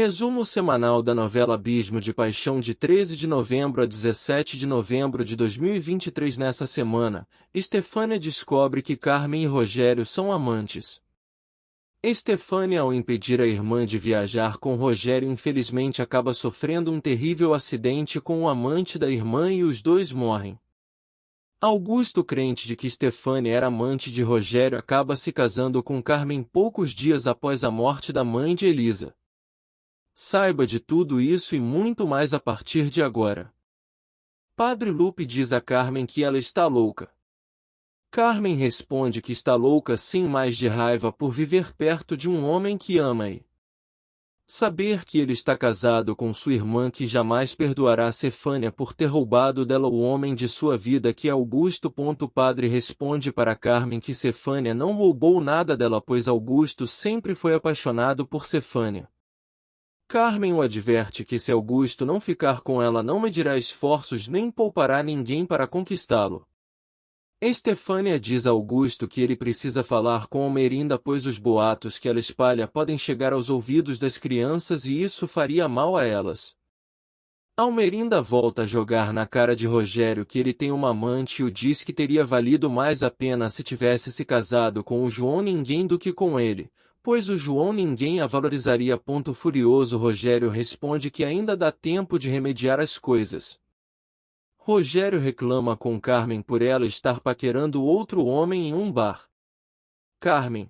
Resumo semanal da novela Abismo de Paixão de 13 de novembro a 17 de novembro de 2023. Nessa semana, Estefânia descobre que Carmen e Rogério são amantes. Estefânia, ao impedir a irmã de viajar com Rogério, infelizmente acaba sofrendo um terrível acidente com o amante da irmã e os dois morrem. Augusto, crente de que Estefânia era amante de Rogério, acaba se casando com Carmen poucos dias após a morte da mãe de Elisa. Saiba de tudo isso e muito mais a partir de agora. Padre Lupe diz a Carmen que ela está louca. Carmen responde que está louca sim, mais de raiva por viver perto de um homem que ama e saber que ele está casado com sua irmã, que jamais perdoará Estefânia por ter roubado dela o homem de sua vida, que é Augusto. O padre responde para Carmen que Estefânia não roubou nada dela, pois Augusto sempre foi apaixonado por Estefânia. Carmen o adverte que se Augusto não ficar com ela, não medirá esforços nem poupará ninguém para conquistá-lo. Estefânia diz a Augusto que ele precisa falar com Almerinda, pois os boatos que ela espalha podem chegar aos ouvidos das crianças e isso faria mal a elas. Almerinda volta a jogar na cara de Rogério que ele tem uma amante e o diz que teria valido mais a pena se tivesse se casado com o João Ninguém do que com ele, pois o João Ninguém a valorizaria. Furioso, Rogério responde que ainda dá tempo de remediar as coisas. Rogério reclama com Carmen por ela estar paquerando outro homem em um bar. Carmen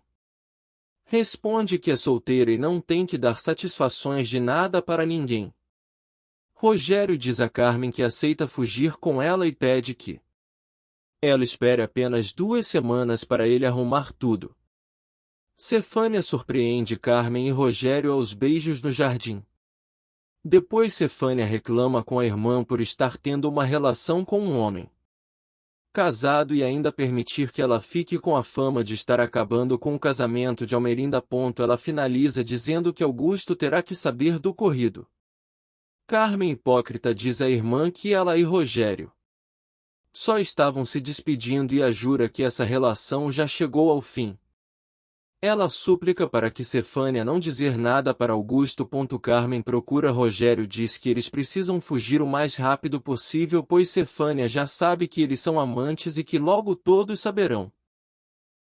responde que é solteira e não tem que dar satisfações de nada para ninguém. Rogério diz a Carmen que aceita fugir com ela e pede que ela espere apenas 2 semanas para ele arrumar tudo. Estefânia surpreende Carmen e Rogério aos beijos no jardim. Depois Estefânia reclama com a irmã por estar tendo uma relação com um homem casado e ainda permitir que ela fique com a fama de estar acabando com o casamento de Almerinda. Ela finaliza dizendo que Augusto terá que saber do ocorrido. Carmen, hipócrita, diz à irmã que ela e Rogério só estavam se despedindo e a jura que essa relação já chegou ao fim. Ela súplica para que Estefânia não dizer nada para Augusto. Carmen procura Rogério, diz que eles precisam fugir o mais rápido possível, pois Estefânia já sabe que eles são amantes e que logo todos saberão.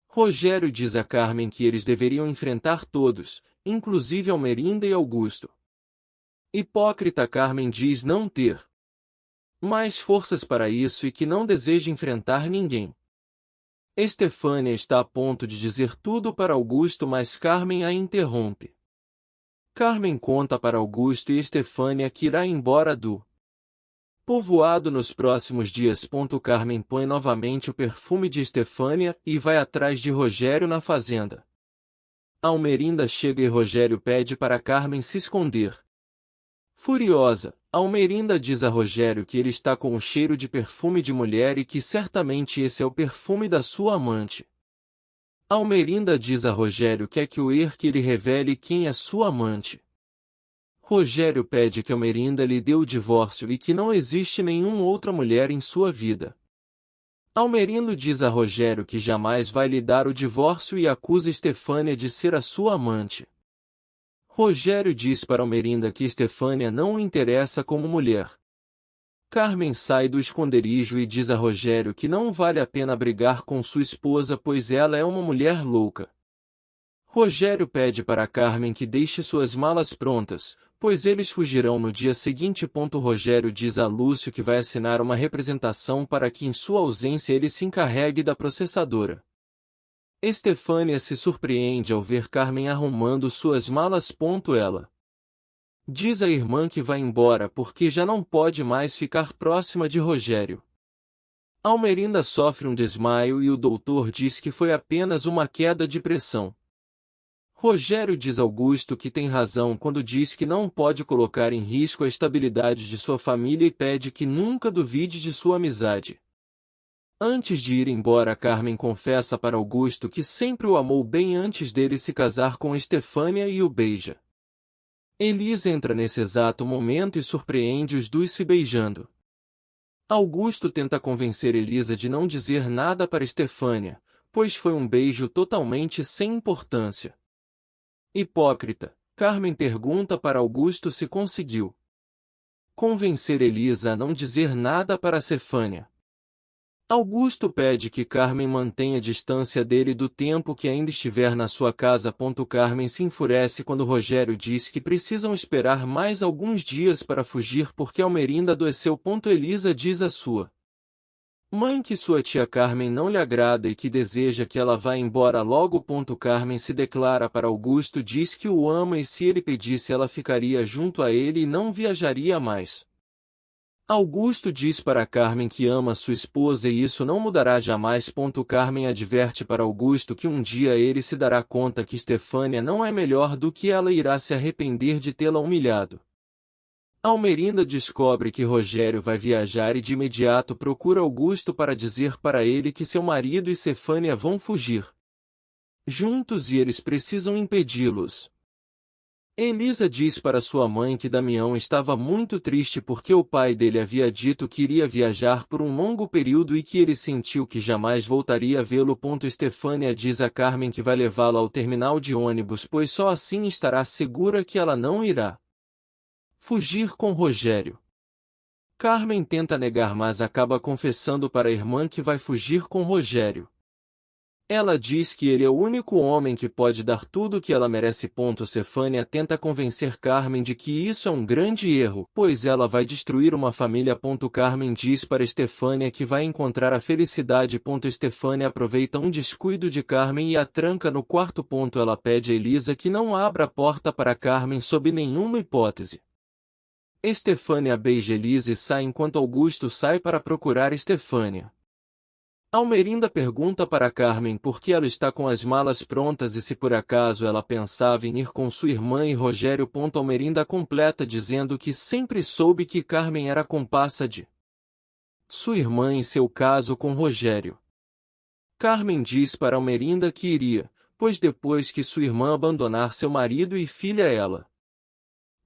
Rogério diz a Carmen que eles deveriam enfrentar todos, inclusive Almerinda e Augusto. Hipócrita, Carmen diz não ter mais forças para isso e que não deseja enfrentar ninguém. Estefânia está a ponto de dizer tudo para Augusto, mas Carmen a interrompe. Carmen conta para Augusto e Estefânia que irá embora do povoado nos próximos dias. Carmen põe novamente o perfume de Estefânia e vai atrás de Rogério na fazenda. Almerinda chega e Rogério pede para Carmen se esconder. Furiosa, Almerinda diz a Rogério que ele está com o cheiro de perfume de mulher e que certamente esse é o perfume da sua amante. Almerinda diz a Rogério que que ele revele quem é sua amante. Rogério pede que Almerinda lhe dê o divórcio e que não existe nenhuma outra mulher em sua vida. Almerinda diz a Rogério que jamais vai lhe dar o divórcio e acusa Estefânia de ser a sua amante. Rogério diz para Almerinda que Estefânia não o interessa como mulher. Carmen sai do esconderijo e diz a Rogério que não vale a pena brigar com sua esposa, pois ela é uma mulher louca. Rogério pede para Carmen que deixe suas malas prontas, pois eles fugirão no dia seguinte. Rogério diz a Lúcio que vai assinar uma representação para que em sua ausência ele se encarregue da processadora. Estefânia se surpreende ao ver Carmen arrumando suas malas. Ela diz à irmã que vai embora porque já não pode mais ficar próxima de Rogério. Almerinda sofre um desmaio e o doutor diz que foi apenas uma queda de pressão. Rogério diz a Augusto que tem razão quando diz que não pode colocar em risco a estabilidade de sua família e pede que nunca duvide de sua amizade. Antes de ir embora, Carmen confessa para Augusto que sempre o amou bem antes dele se casar com Estefânia e o beija. Elisa entra nesse exato momento e surpreende os dois se beijando. Augusto tenta convencer Elisa de não dizer nada para Estefânia, pois foi um beijo totalmente sem importância. Hipócrita, Carmen pergunta para Augusto se conseguiu convencer Elisa a não dizer nada para Stefânia. Augusto pede que Carmen mantenha distância dele do tempo que ainda estiver na sua casa. Carmen se enfurece quando Rogério diz que precisam esperar mais alguns dias para fugir porque Almerinda adoeceu. Elisa diz à sua mãe que sua tia Carmen não lhe agrada e que deseja que ela vá embora logo. Carmen se declara para Augusto, diz que o ama e se ele pedisse ela ficaria junto a ele e não viajaria mais. Augusto diz para Carmen que ama sua esposa e isso não mudará jamais. Carmen adverte para Augusto que um dia ele se dará conta que Stefânia não é melhor do que ela e irá se arrepender de tê-la humilhado. Almerinda descobre que Rogério vai viajar e de imediato procura Augusto para dizer para ele que seu marido e Stefânia vão fugir juntos e eles precisam impedi-los. Elisa diz para sua mãe que Damião estava muito triste porque o pai dele havia dito que iria viajar por um longo período e que ele sentiu que jamais voltaria a vê-lo. Stefânia diz a Carmen que vai levá-la ao terminal de ônibus, pois só assim estará segura que ela não irá fugir com Rogério. Carmen tenta negar, mas acaba confessando para a irmã que vai fugir com Rogério. Ela diz que ele é o único homem que pode dar tudo o que ela merece. Stefânia tenta convencer Carmen de que isso é um grande erro, pois ela vai destruir uma família. Carmen diz para Stefânia que vai encontrar a felicidade. Stefânia aproveita um descuido de Carmen e a tranca no quarto. Ela pede a Elisa que não abra a porta para Carmen sob nenhuma hipótese. Stefânia beija Elisa e sai enquanto Augusto sai para procurar Stefânia. Almerinda pergunta para Carmen por que ela está com as malas prontas e se por acaso ela pensava em ir com sua irmã e Rogério. Almerinda completa dizendo que sempre soube que Carmen era comparsa de sua irmã em seu caso com Rogério. Carmen diz para Almerinda que iria, pois depois que sua irmã abandonar seu marido e filha ela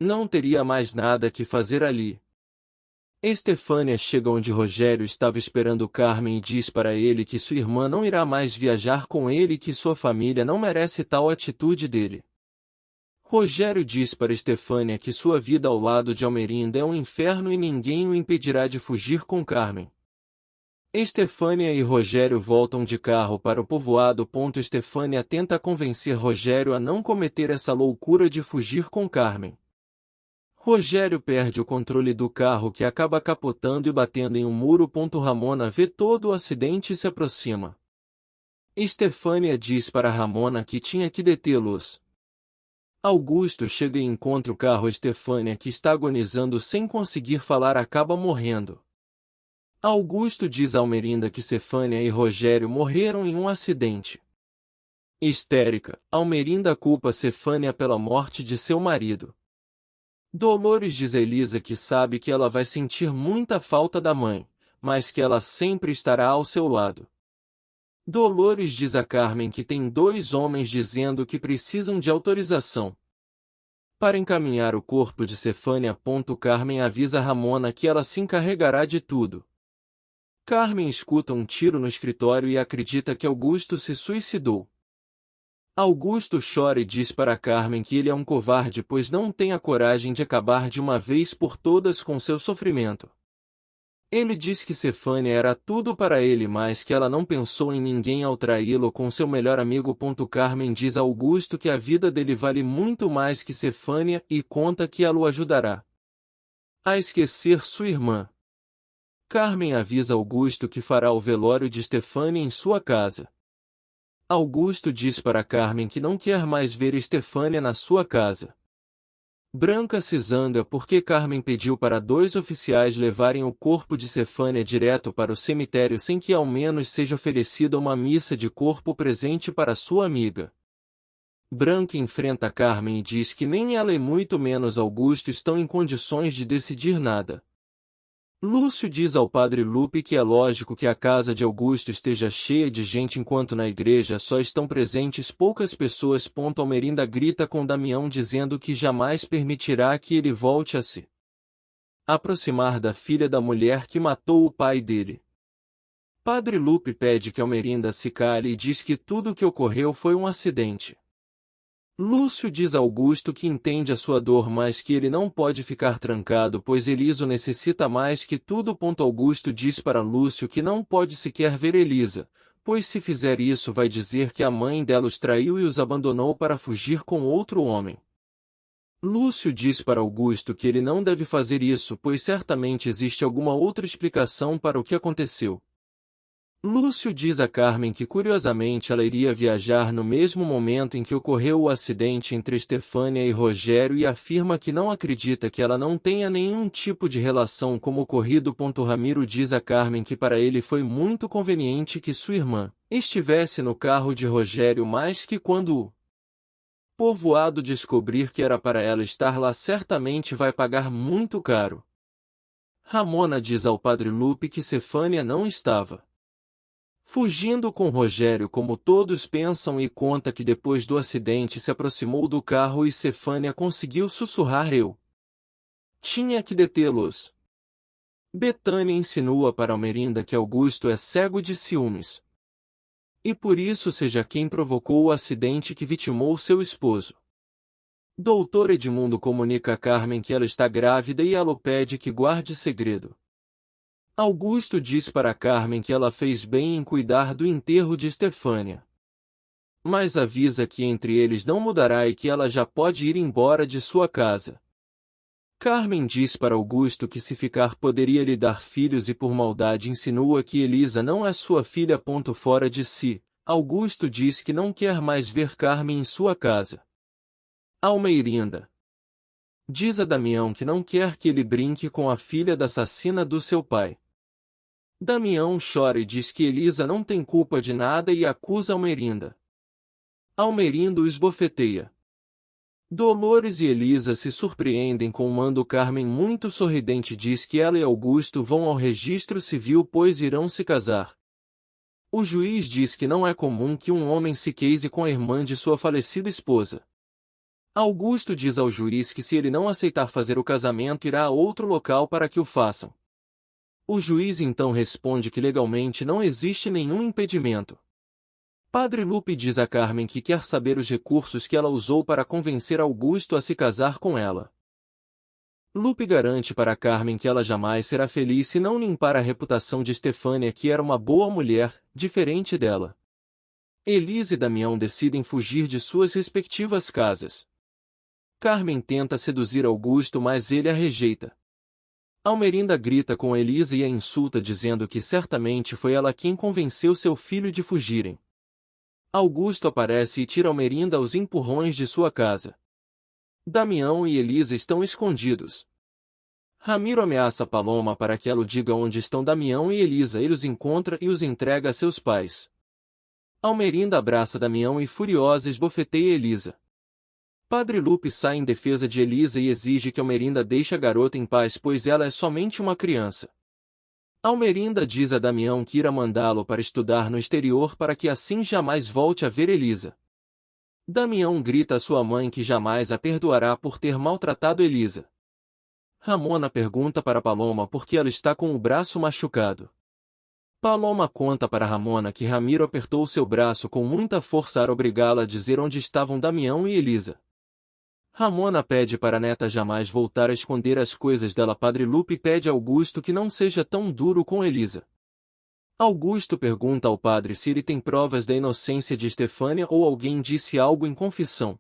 não teria mais nada que fazer ali. Stefânia chega onde Rogério estava esperando Carmen e diz para ele que sua irmã não irá mais viajar com ele e que sua família não merece tal atitude dele. Rogério diz para Stefânia que sua vida ao lado de Almerinda é um inferno e ninguém o impedirá de fugir com Carmen. Stefânia e Rogério voltam de carro para o povoado. Stefânia tenta convencer Rogério a não cometer essa loucura de fugir com Carmen. Rogério perde o controle do carro que acaba capotando e batendo em um muro. Ramona vê todo o acidente e se aproxima. Stefânia diz para Ramona que tinha que detê-los. Augusto chega e encontra o carro. Stefânia, que está agonizando sem conseguir falar, acaba morrendo. Augusto diz a Almerinda que Stefânia e Rogério morreram em um acidente. Histérica, Almerinda culpa Stefânia pela morte de seu marido. Dolores diz a Elisa que sabe que ela vai sentir muita falta da mãe, mas que ela sempre estará ao seu lado. Dolores diz a Carmen que tem 2 homens dizendo que precisam de autorização para encaminhar o corpo de Stefânia. Carmen avisa Ramona que ela se encarregará de tudo. Carmen escuta um tiro no escritório e acredita que Augusto se suicidou. Augusto chora e diz para Carmen que ele é um covarde pois não tem a coragem de acabar de uma vez por todas com seu sofrimento. Ele diz que Stefânia era tudo para ele, mas que ela não pensou em ninguém ao traí-lo com seu melhor amigo. Carmen diz a Augusto que a vida dele vale muito mais que Stefânia e conta que ela o ajudará a esquecer sua irmã. Carmen avisa Augusto que fará o velório de Stefânia em sua casa. Augusto diz para Carmen que não quer mais ver Stefânia na sua casa. Branca se zanga porque Carmen pediu para 2 oficiais levarem o corpo de Stefânia direto para o cemitério sem que ao menos seja oferecida uma missa de corpo presente para sua amiga. Branca enfrenta Carmen e diz que nem ela e muito menos Augusto estão em condições de decidir nada. Lúcio diz ao padre Lupe que é lógico que a casa de Augusto esteja cheia de gente enquanto na igreja só estão presentes poucas pessoas. Almerinda grita com Damião dizendo que jamais permitirá que ele volte a se aproximar da filha da mulher que matou o pai dele. Padre Lupe pede que Almerinda se cale e diz que tudo o que ocorreu foi um acidente. Lúcio diz a Augusto que entende a sua dor, mas que ele não pode ficar trancado, pois Elisa o necessita mais que tudo. Augusto diz para Lúcio que não pode sequer ver Elisa, pois se fizer isso vai dizer que a mãe dela os traiu e os abandonou para fugir com outro homem. Lúcio diz para Augusto que ele não deve fazer isso, pois certamente existe alguma outra explicação para o que aconteceu. Lúcio diz a Carmen que curiosamente ela iria viajar no mesmo momento em que ocorreu o acidente entre Estefânia e Rogério e afirma que não acredita que ela não tenha nenhum tipo de relação com o ocorrido. Ramiro diz a Carmen que para ele foi muito conveniente que sua irmã estivesse no carro de Rogério, mais que quando o povoado descobrir que era para ela estar lá certamente vai pagar muito caro. Ramona diz ao padre Lupe que Estefânia não estava fugindo com Rogério como todos pensam e conta que depois do acidente se aproximou do carro e Estefânia conseguiu sussurrar: "Eu tinha que detê-los." Betânia insinua para Almerinda que Augusto é cego de ciúmes e por isso seja quem provocou o acidente que vitimou seu esposo. Doutor Edmundo comunica a Carmen que ela está grávida e ela o pede que guarde segredo. Augusto diz para Carmen que ela fez bem em cuidar do enterro de Estefânia, mas avisa que entre eles não mudará e que ela já pode ir embora de sua casa. Carmen diz para Augusto que se ficar poderia lhe dar filhos e por maldade insinua que Elisa não é sua filha. Fora de si, Augusto diz que não quer mais ver Carmen em sua casa. Almerinda diz a Damião que não quer que ele brinque com a filha da assassina do seu pai. Damião chora e diz que Elisa não tem culpa de nada e acusa Almerinda. Almerinda o esbofeteia. Dolores e Elisa se surpreendem com o mando. Carmen, muito sorridente, diz que ela e Augusto vão ao registro civil pois irão se casar. O juiz diz que não é comum que um homem se case com a irmã de sua falecida esposa. Augusto diz ao juiz que se ele não aceitar fazer o casamento irá a outro local para que o façam. O juiz então responde que legalmente não existe nenhum impedimento. Padre Lupe diz a Carmen que quer saber os recursos que ela usou para convencer Augusto a se casar com ela. Lupe garante para Carmen que ela jamais será feliz se não limpar a reputação de Estefânia, que era uma boa mulher, diferente dela. Elisa e Damião decidem fugir de suas respectivas casas. Carmen tenta seduzir Augusto, mas ele a rejeita. Almerinda grita com Elisa e a insulta dizendo que certamente foi ela quem convenceu seu filho de fugirem. Augusto aparece e tira Almerinda aos empurrões de sua casa. Damião e Elisa estão escondidos. Ramiro ameaça Paloma para que ela o diga onde estão Damião e Elisa. Ele os encontra e os entrega a seus pais. Almerinda abraça Damião e furiosa esbofeteia Elisa. Padre Lupe sai em defesa de Elisa e exige que Almerinda deixe a garota em paz, pois ela é somente uma criança. Almerinda diz a Damião que irá mandá-lo para estudar no exterior para que assim jamais volte a ver Elisa. Damião grita à sua mãe que jamais a perdoará por ter maltratado Elisa. Ramona pergunta para Paloma por que ela está com o braço machucado. Paloma conta para Ramona que Ramiro apertou seu braço com muita força a obrigá-la a dizer onde estavam Damião e Elisa. Ramona pede para a neta jamais voltar a esconder as coisas dela. Padre Lupe pede a Augusto que não seja tão duro com Elisa. Augusto pergunta ao padre se ele tem provas da inocência de Estefânia ou alguém disse algo em confissão.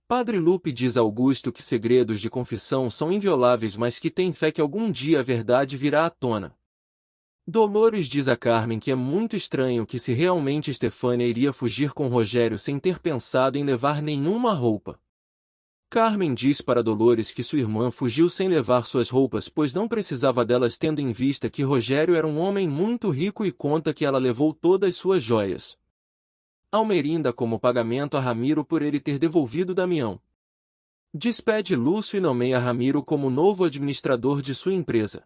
Padre Lupe diz a Augusto que segredos de confissão são invioláveis, mas que tem fé que algum dia a verdade virá à tona. Dolores diz a Carmen que é muito estranho que se realmente Estefânia iria fugir com Rogério sem ter pensado em levar nenhuma roupa. Carmen diz para Dolores que sua irmã fugiu sem levar suas roupas, pois não precisava delas, tendo em vista que Rogério era um homem muito rico, e conta que ela levou todas suas joias. Almerinda como pagamento a Ramiro por ele ter devolvido Damião. Despede Lúcio e nomeia Ramiro como novo administrador de sua empresa.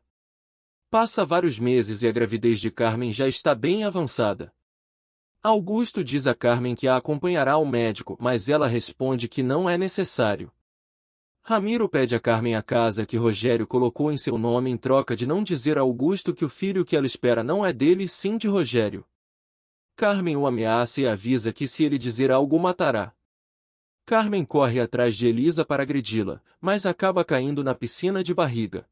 Passa vários meses e a gravidez de Carmen já está bem avançada. Augusto diz a Carmen que a acompanhará ao médico, mas ela responde que não é necessário. Ramiro pede a Carmen a casa que Rogério colocou em seu nome em troca de não dizer a Augusto que o filho que ela espera não é dele e sim de Rogério. Carmen o ameaça e avisa que se ele dizer algo o matará. Carmen corre atrás de Elisa para agredi-la, mas acaba caindo na piscina de barriga.